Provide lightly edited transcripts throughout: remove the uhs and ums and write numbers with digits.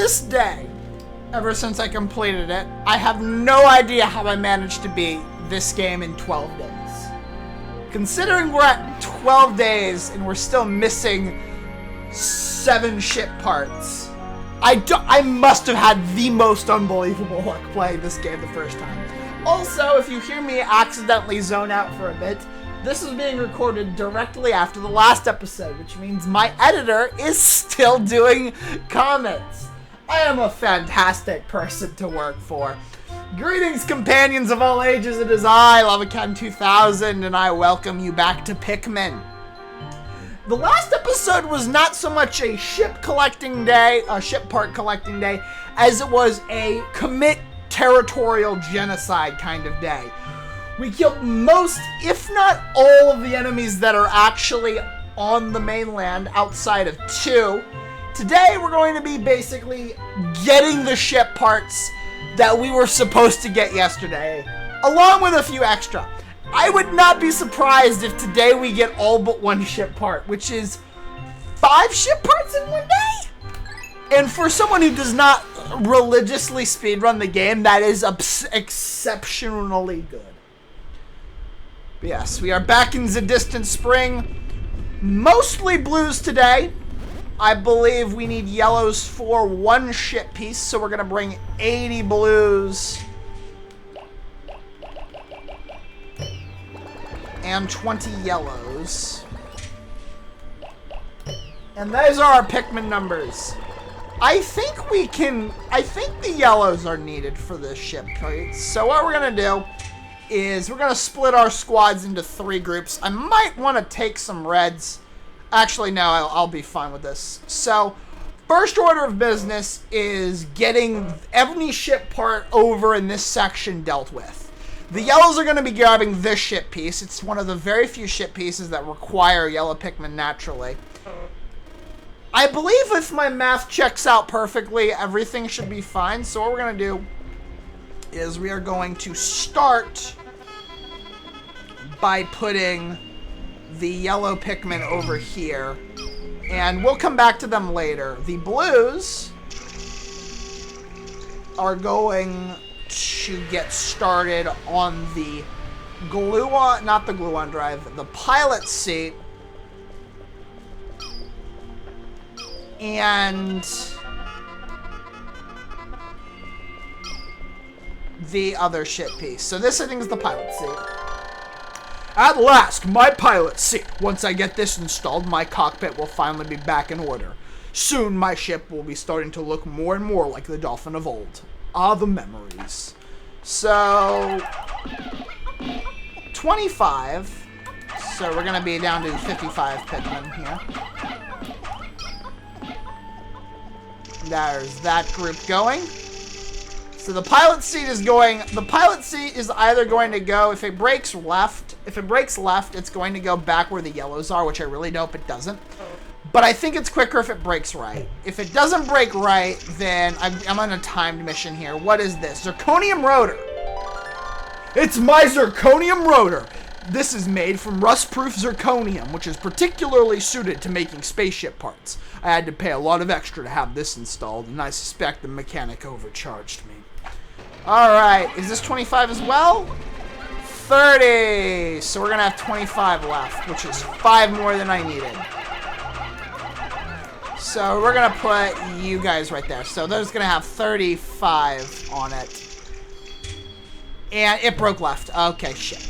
this day, ever since I completed it, I have no idea how I managed to beat this game in 12 days. Considering we're at 12 days and we're still missing 7 ship parts, I must have had the most unbelievable luck playing this game the first time. Also, if you hear me accidentally zone out for a bit, this is being recorded directly after the last episode, which means my editor is still doing comments. I am a fantastic person to work for. Greetings, companions of all ages. It is I, LavaCan2000, and I welcome you back to Pikmin. The last episode was not so much a ship collecting day, a ship part collecting day, as it was a commit territorial genocide kind of day. We killed most, if not all, of the enemies that are actually on the mainland outside of 2. Today, we're going to be basically getting the ship parts that we were supposed to get yesterday, along with a few extra. I would not be surprised if today we get all but 1 ship part, which is 5 ship parts in 1 day? And for someone who does not religiously speedrun the game, that is exceptionally good. But yes, we are back in the distant spring. Mostly blues today. I believe we need yellows for 1 ship piece, so we're going to bring 80 blues and 20 yellows. And those are our Pikmin numbers. I think the yellows are needed for this ship piece. So what we're going to do is we're going to split our squads into 3 groups. I might want to take some reds. Actually, no, I'll be fine with this. So, first order of business is getting every ship part over in this section dealt with. The yellows are going to be grabbing this ship piece. It's one of the very few ship pieces that require yellow Pikmin naturally. I believe if my math checks out perfectly, everything should be fine. So what we're going to do is we are going to start by putting the yellow Pikmin over here, and we'll come back to them later. The blues are going to get started on the gluon, not the gluon drive, the pilot seat, and the other ship piece. So this, I think, is the pilot seat. At last, my pilot seat. Once I get this installed, my cockpit will finally be back in order. Soon, my ship will be starting to look more and more like the Dolphin of old. Ah, the memories. So, 25. So we're going to be down to 55 Pikmin here. There's that group going. So the pilot seat is going, the pilot seat is either going to go, if it breaks left, it's going to go back where the yellows are, which I really hope it doesn't. But I think it's quicker if it breaks right. If it doesn't break right, then I'm on a timed mission here. What is this? Zirconium rotor. It's my zirconium rotor. This is made from rust-proof zirconium, which is particularly suited to making spaceship parts. I had to pay a lot of extra to have this installed, and I suspect the mechanic overcharged me. Alright, is this 25 as well? 30! So we're going to have 25 left, which is 5 more than I needed. So we're going to put you guys right there. So there's going to have 35 on it. And it broke left. Okay, shit.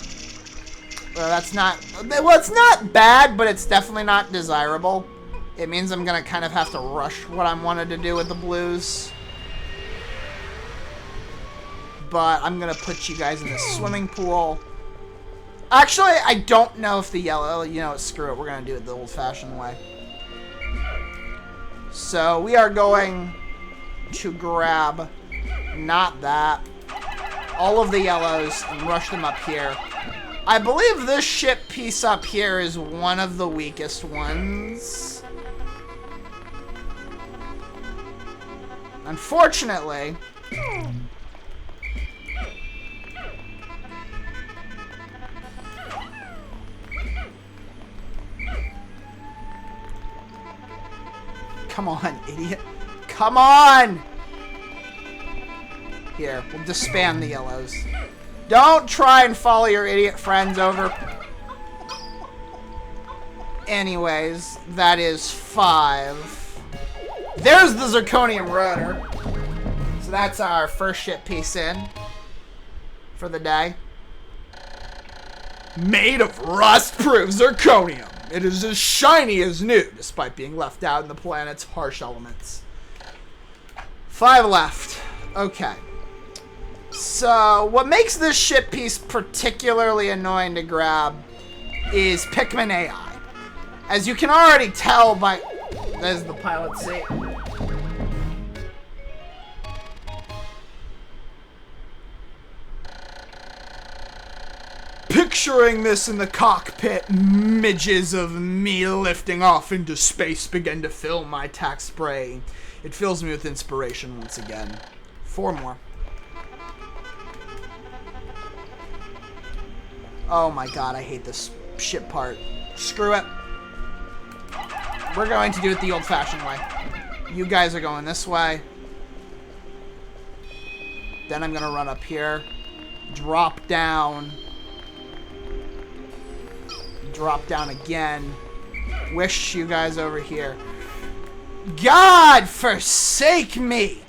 Well, that's not... Well, it's not bad, but it's definitely not desirable. It means I'm going to kind of have to rush what I wanted to do with the blues. But I'm going to put you guys in the swimming pool. Actually, I don't know if the yellow... You know what, screw it. We're going to do it the old-fashioned way. So, we are going to grab... Not that. All of the yellows and rush them up here. I believe this ship piece up here is one of the weakest ones. Unfortunately... Come on, idiot. Come on! Here, we'll disband the yellows. Don't try and follow your idiot friends over. Anyways, that is 5. There's the zirconium rotor. So that's our first ship piece in for the day. Made of rust-proof zirconium. It is as shiny as new, despite being left out in the planet's harsh elements. 5 left. Okay. So, what makes this ship piece particularly annoying to grab is Pikmin AI. As you can already tell by... There's the pilot seat. Picturing this in the cockpit, midges of me lifting off into space begin to fill my tax spray. It fills me with inspiration once again. 4 more. Oh my god, I hate this ship part. Screw it. We're going to do it the old-fashioned way. You guys are going this way. Then I'm going to run up here. Drop down. Drop down again. Wish you guys over here. God forsake me!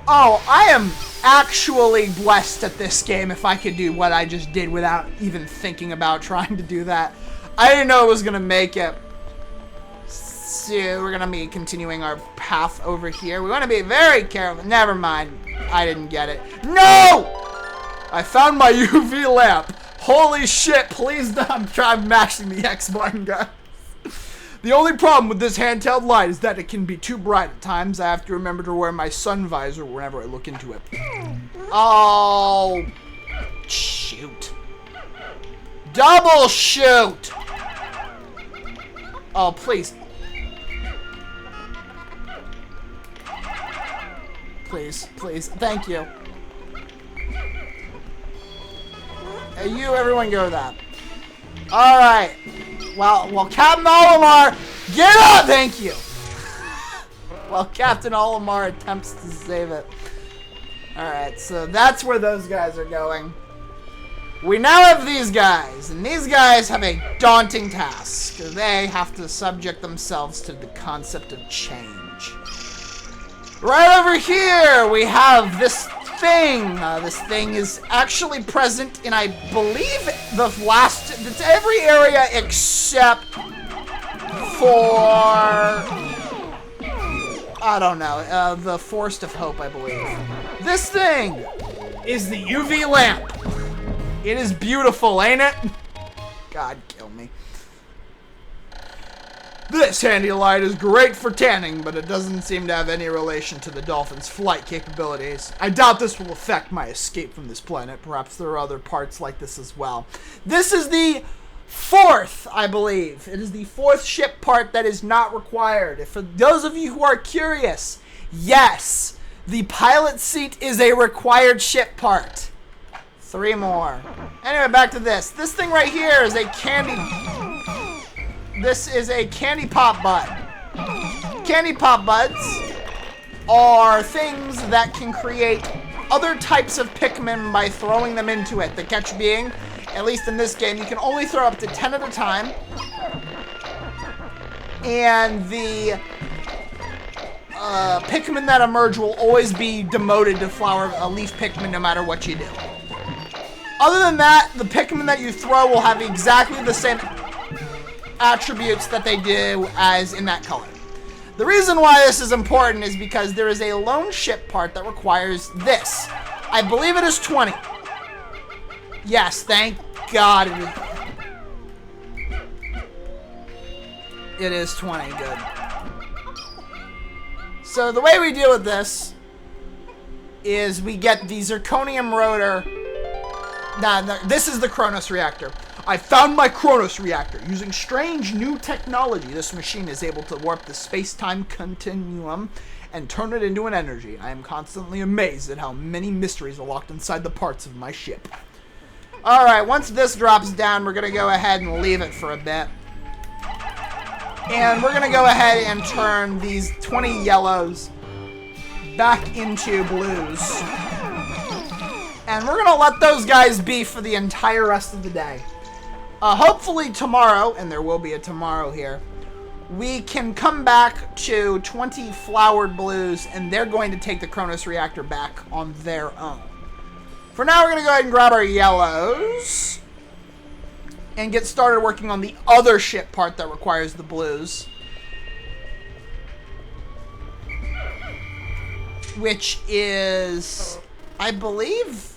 Oh, I am actually blessed at this game if I could do what I just did without even thinking about trying to do that. I didn't know it was going to make it. So we're going to be continuing our path over here. We want to be very careful. Never mind. I didn't get it. No! I found my UV lamp. Holy shit, please don't try mashing the X button, guys. The only problem with this handheld light is that it can be too bright at times. I have to remember to wear my sun visor whenever I look into it. Oh, shoot. Double shoot! Oh, please. Please, please. Thank you. Hey, you, everyone go to that. Alright. Well, Captain Olimar, get up! Thank you. While Captain Olimar attempts to save it. Alright, so that's where those guys are going. We now have these guys, and these guys have a daunting task. They have to subject themselves to the concept of change. Right over here, we have this thing. This thing is actually present in, I believe, it's every area except for, I don't know, the Forest of Hope, I believe. This thing is the UV lamp. It is beautiful, ain't it? God, kill me. This handy light is great for tanning, but it doesn't seem to have any relation to the dolphin's flight capabilities. I doubt this will affect my escape from this planet. Perhaps there are other parts like this as well. This is the 4th, I believe. It is the 4th ship part that is not required. For those of you who are curious, yes, the pilot seat is a required ship part. 3 more. Anyway, back to this. This thing right here is a candy... This is a candy pop bud. Candy pop buds are things that can create other types of Pikmin by throwing them into it. The catch being, at least in this game, you can only throw up to 10 at a time. And the Pikmin that emerge will always be demoted to flower leaf Pikmin no matter what you do. Other than that, the Pikmin that you throw will have exactly the same attributes that they do as in that color. The reason why this is important is because there is a lone ship part that requires this. I believe it is 20. Yes, thank God it is. It is 20, good. So the way we deal with this is we get the zirconium rotor. This is the Kronos reactor. I found my Kronos reactor. Using strange new technology, this machine is able to warp the space-time continuum and turn it into an energy. I am constantly amazed at how many mysteries are locked inside the parts of my ship. Alright, once this drops down, we're going to go ahead and leave it for a bit. And we're going to go ahead and turn these 20 yellows back into blues. And we're going to let those guys be for the entire rest of the day. Hopefully tomorrow, and there will be a tomorrow here, we can come back to 20 flowered blues, and they're going to take the Kronos reactor back on their own. For now, we're going to go ahead and grab our yellows and get started working on the other ship part that requires the blues. Which is, I believe,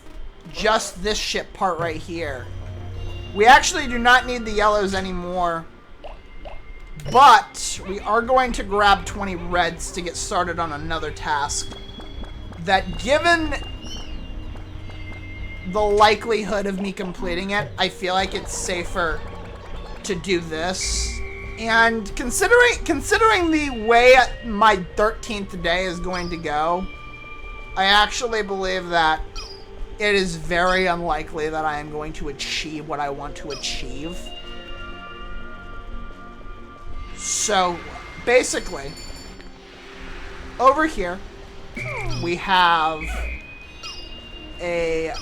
just this ship part right here. We actually do not need the yellows anymore. But we are going to grab 20 reds to get started on another task. That, given the likelihood of me completing it, I feel like it's safer to do this. And considering the way my 13th day is going to go, I actually believe that it is very unlikely that I am going to achieve what I want to achieve. So, basically, over here, we have a,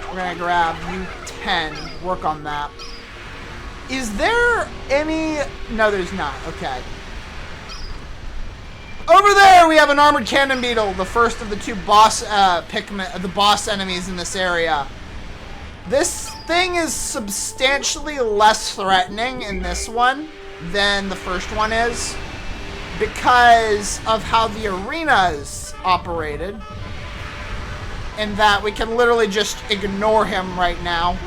we're gonna grab U10, work on that. Is there any, no there's not, okay. Over there we have an armored cannon beetle, the first of the two boss, Pikmin, the boss enemies in this area. This thing is substantially less threatening in this one than the first one is because of how the arena is operated, and that we can literally just ignore him right now.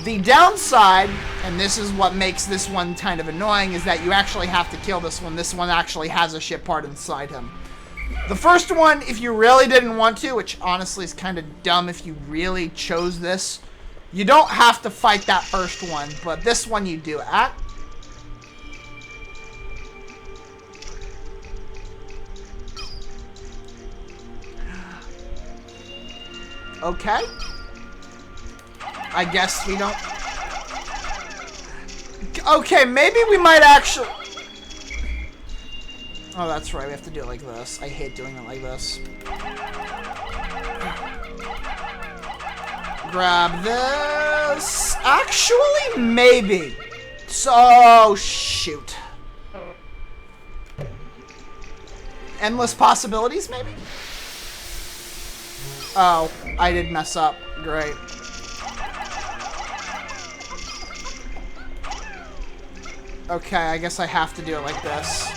The downside, and this is what makes this one kind of annoying, is that you actually have to kill this one. This one actually has a ship part inside him. The first one, if you really didn't want to, which honestly is kind of dumb if you really chose this, you don't have to fight that first one, but this one you do. Okay. I guess we don't... Okay, maybe we might actually... Oh, that's right. We have to do it like this. I hate doing it like this. Grab this. Actually, maybe. So, shoot. Endless possibilities, maybe? Oh, I did mess up. Great. Okay, I guess I have to do it like this.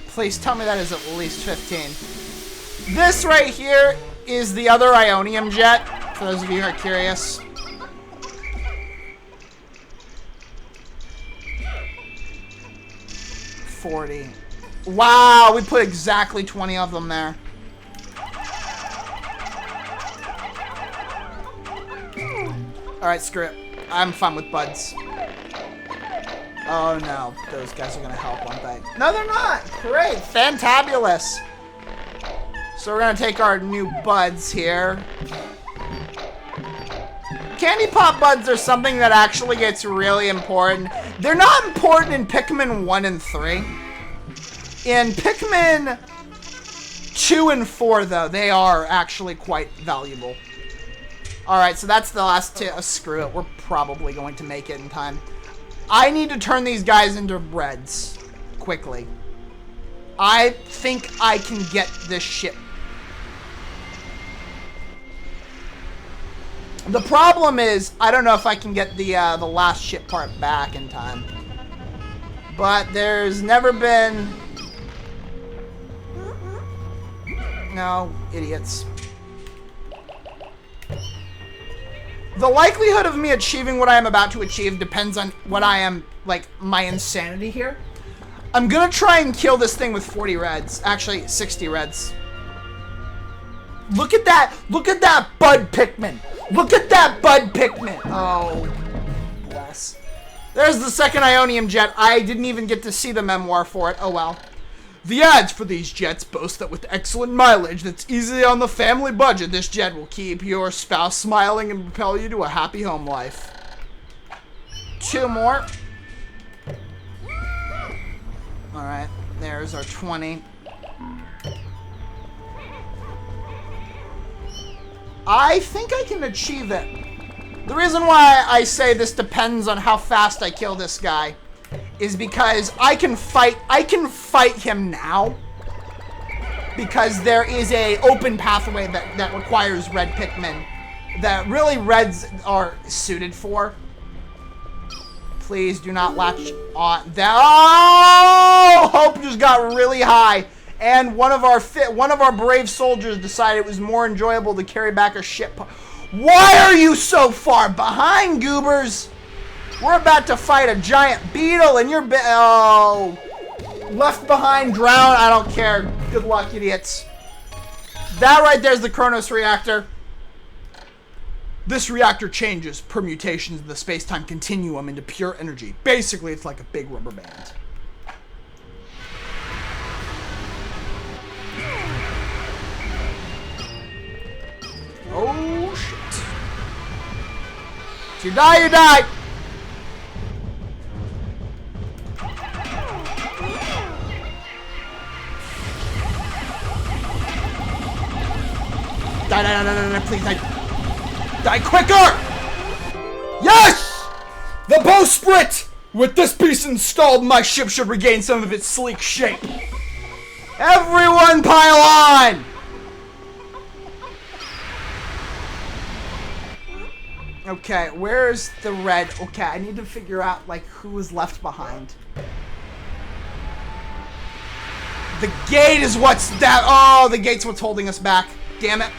Please tell me that is at least 15. This right here is the other Ionium jet, for those of you who are curious. $40. Wow, we put exactly 20 of them there. Alright, screw it. I'm fine with buds. Oh no, those guys are gonna help, aren't they? No, they're not! Great, fantabulous! So we're gonna take our new buds here. Candy Pop buds are something that actually gets really important. They're not important in Pikmin 1 and 3. In Pikmin 2 and 4, though, they are actually quite valuable. Alright, so that's the last two. Screw it, we're probably going to make it in time. I need to turn these guys into reds quickly. I think I can get this ship. The problem is, I don't know if I can get the last ship part back in time. But there's never been... No, idiots. The likelihood of me achieving what I am about to achieve depends on what I am, like, my insanity here. I'm gonna try and kill this thing with 40 reds. Actually, 60 reds. Look at that! Look at that Bud Pikmin! Look at that Bud Pikmin! Oh, bless. There's the second Ionium jet. I didn't even get to see the memoir for it. Oh well. The ads for these jets boast that with excellent mileage that's easily on the family budget, this jet will keep your spouse smiling and propel you to a happy home life. 2 more. Alright, there's our 20. I think I can achieve it. The reason why I say this depends on how fast I kill this guy is because I can fight him now because there is a open pathway that requires red Pikmin that really reds are suited for. Please do not latch on that. Oh! Hope just got really high. And one of our brave soldiers decided it was more enjoyable to carry back a ship. Why are you so far behind, goobers? We're about to fight a giant beetle and you're oh, left behind, drown. I don't care. Good luck, idiots. That right there's the Kronos reactor. This reactor changes permutations of the space-time continuum into pure energy. Basically, it's like a big rubber band. Oh, shit. If you die, you die. Die, please, die quicker! Yes! The bowsprit! With this piece installed, my ship should regain some of its sleek shape. Everyone pile on! Okay, where's the red? Okay, I need to figure out, like, who is left behind. The gate is what's that. Oh, the gate's what's holding us back. Damn it.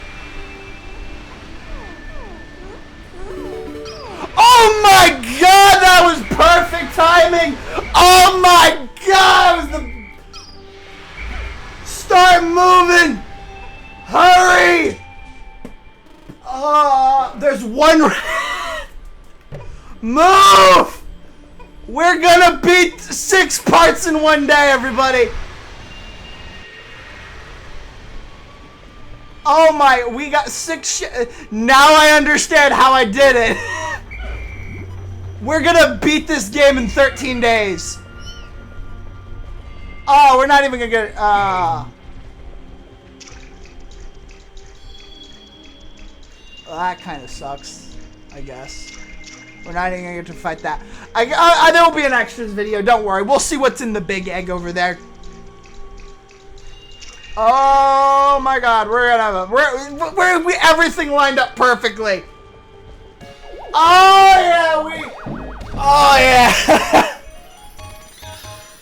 Oh my god, that was perfect timing! Oh my god, that was the... Start moving! Hurry! There's one... Move! We're gonna beat 6 parts in one day, everybody! Oh my, we got 6 now I understand how I did it. We're gonna beat this game in 13 days. Oh, we're not even gonna get it. Well, that kind of sucks, I guess. We're not even gonna get to fight that. There will be an extras video, don't worry. We'll see what's in the big egg over there. Oh my god, we're gonna have we everything lined up perfectly. Oh yeah, oh yeah.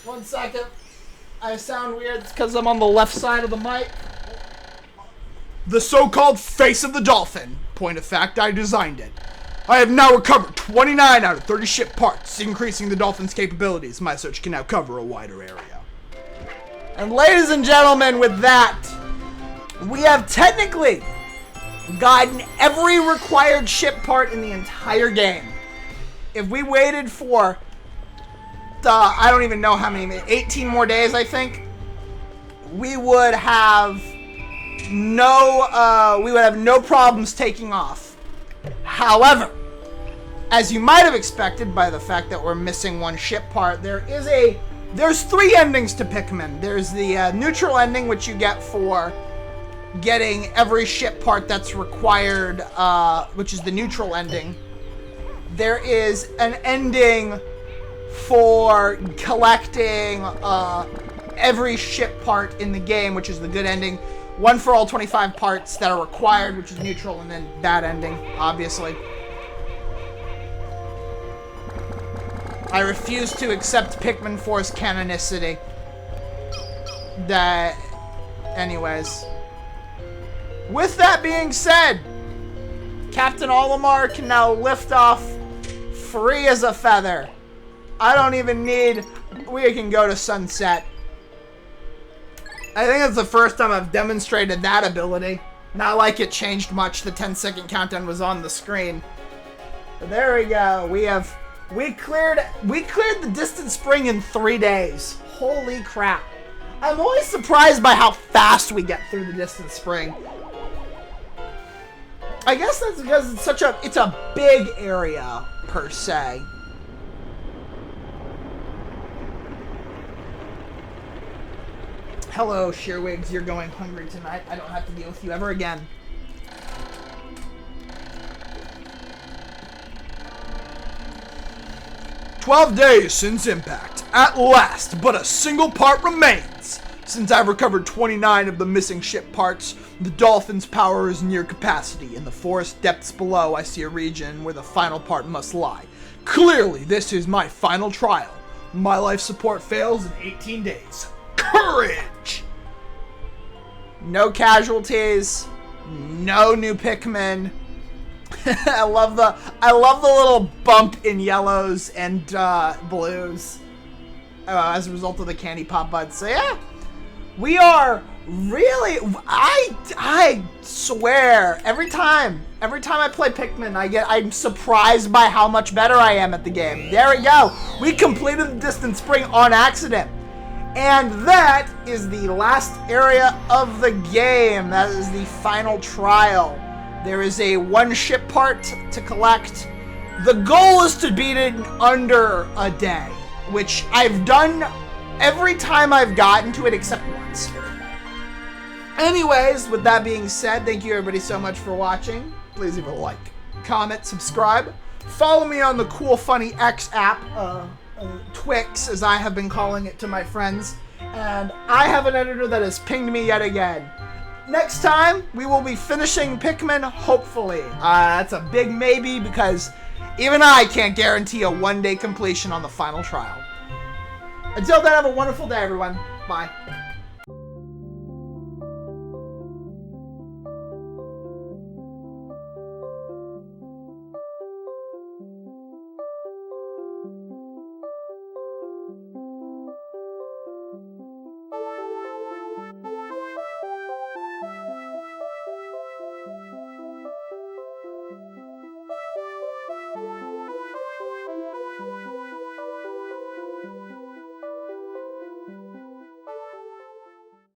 1 second. I sound weird. It's because I'm on the left side of the mic. The so-called face of the dolphin. Point of fact, I designed it. I have now recovered 29 out of 30 ship parts, increasing the dolphin's capabilities. My search can now cover a wider area. And ladies and gentlemen, with that, we have technically gotten every required ship part in the entire game. If we waited for I don't even know how many, 18 more days, I think, we would have no problems taking off. However, as you might have expected by the fact that we're missing 1 ship part, there's 3 endings to Pikmin. There's the neutral ending, which you get for getting every ship part that's required, which is the neutral ending. There is an ending for collecting every ship part in the game, which is the good ending. 1 for all 25 parts that are required, which is neutral, and then bad ending, obviously. I refuse to accept Pikmin 4's canonicity. Anyways. With that being said, Captain Olimar can now lift off free as a feather. I don't even need... We can go to sunset. I think it's the first time I've demonstrated that ability. Not like it changed much. The 10-second countdown was on the screen. But there we go. We cleared the distant spring in 3 days. Holy crap. I'm always surprised by how fast we get through the distant spring. I guess that's because it's a big area, per se. Hello, Shearwigs, you're going hungry tonight. I don't have to deal with you ever again. "12 days since impact. At last, but a single part remains. Since I've recovered 29 of the missing ship parts, the Dolphin's power is near capacity. In the forest depths below, I see a region where the final part must lie. Clearly, this is my final trial. My life support fails in 18 days. Courage!" No casualties. No new Pikmin. I love the little bump in yellows and blues as a result of the candy pop buds. So yeah, we are really. I swear every time I play Pikmin, I'm surprised by how much better I am at the game. There we go. We completed the distant spring on accident. And that is the last area of the game. That is the final trial. There is a one ship part to collect. The goal is to beat it in under a day, which I've done every time I've gotten to it except once. Anyways, with that being said, thank you everybody so much for watching. Please leave a like, comment, subscribe. Follow me on the Cool Funny X app. Twix, as I have been calling it to my friends, and I have an editor that has pinged me yet again. Next time, we will be finishing Pikmin, hopefully. That's a big maybe, because even I can't guarantee a one-day completion on the final trial. Until then, have a wonderful day, everyone. Bye.